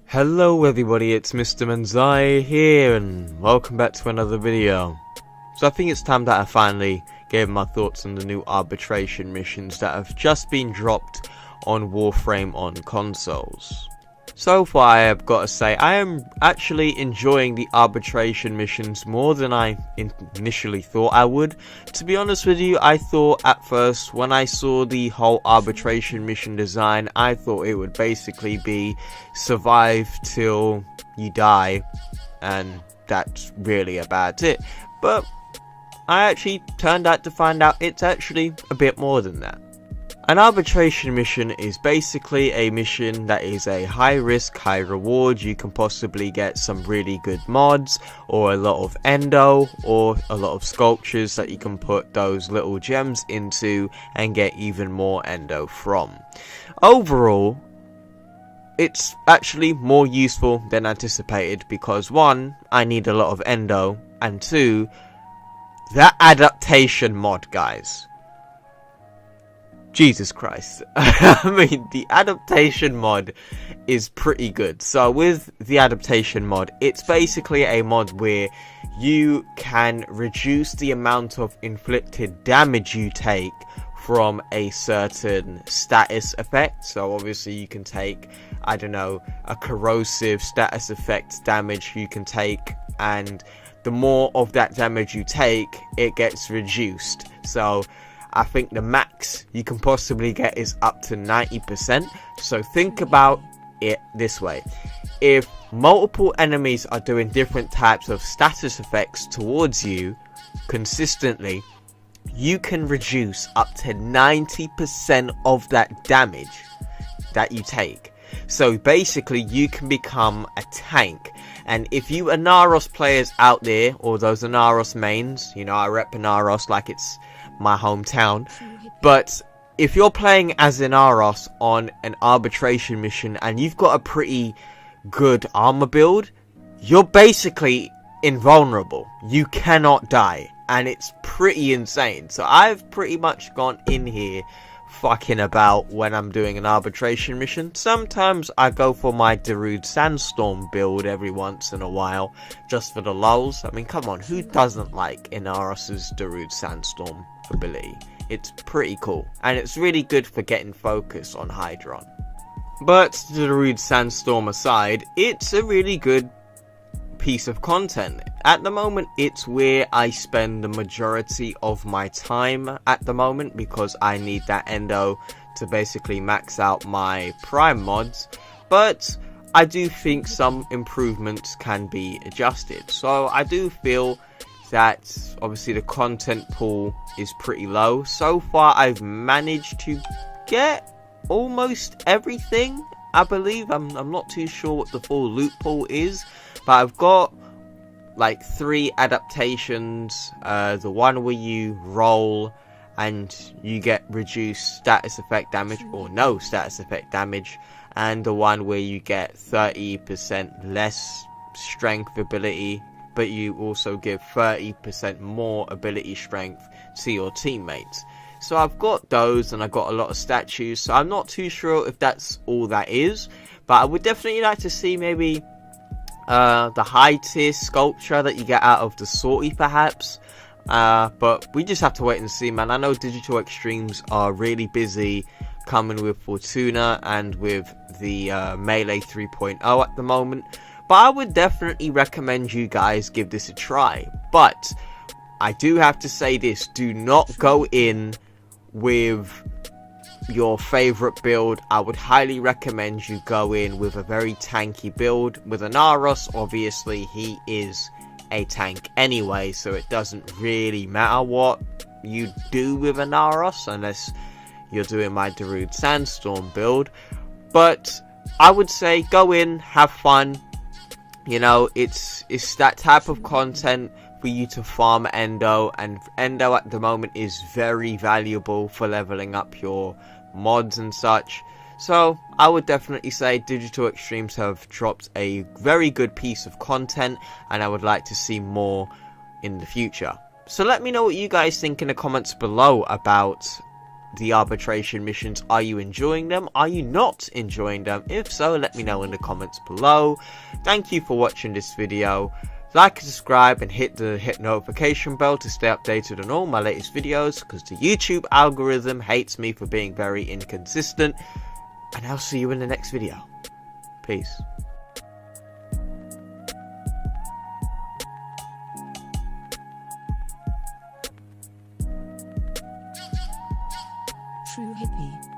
Hello everybody, it's MrMenziah here, and welcome back to another video. So I think it's time that I finally gave my thoughts on the new arbitration missions that have just been dropped on Warframe on consoles. So far I have got to say, I am actually enjoying the arbitration missions more than I initially thought I would. To be honest with you, I thought at first when I saw the whole arbitration mission design, I thought it would basically be survive till you die, and that's really about it. But I actually turned out to find out it's actually a bit more than that. An arbitration mission is basically a mission that is a high risk, high reward. You can possibly get some really good mods, or a lot of endo, or a lot of sculptures that you can put those little gems into and get even more endo from. Overall, it's actually more useful than anticipated because one, I need a lot of endo, and two, that adaptation mod, guys. Jesus Christ. I mean, the adaptation mod is pretty good. So with the adaptation mod, it's basically a mod where you can reduce the amount of inflicted damage you take from a certain status effect. So obviously you can take, I don't know, a corrosive status effect damage you can take, and the more of that damage you take, it gets reduced. So I think the max you can possibly get is up to 90%. So think about it this way. If multiple enemies are doing different types of status effects towards you consistently, you can reduce up to 90% of that damage that you take. So basically you can become a tank. And if you Inaros players out there, or those Inaros mains, you know, I rep Inaros like it's my hometown, but if you're playing as Inaros on an arbitration mission and you've got a pretty good armor build, you're basically invulnerable. You cannot die, and it's pretty insane. So I've pretty much gone in here fucking about when I'm doing an arbitration mission. Sometimes I go for my Darude Sandstorm build every once in a while, just for the lulz. I mean, come on, who doesn't like Inaros's Darude Sandstorm ability? It's pretty cool, and it's really good for getting focus on Hydron. But Darude Sandstorm aside, it's a really good piece of content. At the moment, it's where I spend the majority of my time at the moment, because I need that endo to basically max out my prime mods. But I do think some improvements can be adjusted. So I do feel that obviously the content pool is pretty low. So far I've managed to get almost everything, I believe. I'm not too sure what the full loot pool is, but I've got like 3 adaptations. The one where you roll and you get reduced status effect damage, or no status effect damage, and the one where you get 30% less strength ability, but you also give 30% more ability strength to your teammates. So I've got those, and I've got a lot of statues, so I'm not too sure if that's all that is, but I would definitely like to see maybe the high tier sculpture that you get out of the sortie perhaps. But we just have to wait and see, man. I know Digital Extremes are really busy coming with Fortuna and with the Melee 3.0 at the moment, but I would definitely recommend you guys give this a try. But I do have to say this: do not go in with your favorite build. I would highly recommend you go in with a very tanky build. With Inaros, obviously he is a tank anyway, so it doesn't really matter what you do with Inaros unless you're doing my Darude Sandstorm build. But I would say go in, have fun. You know, it's that type of content for you to farm endo, and endo at the moment is very valuable for leveling up your mods and such. So I would definitely say Digital Extremes have dropped a very good piece of content, and I would like to see more in the future. So let me know what you guys think in the comments below about the arbitration missions? Are you enjoying them? Are you not enjoying them? If so, let me know in the comments below. Thank you for watching this video. Like and subscribe and hit the notification bell to stay updated on all my latest videos, because the YouTube algorithm hates me for being very inconsistent. And I'll see you in the next video. Peace. Trooh Hippi.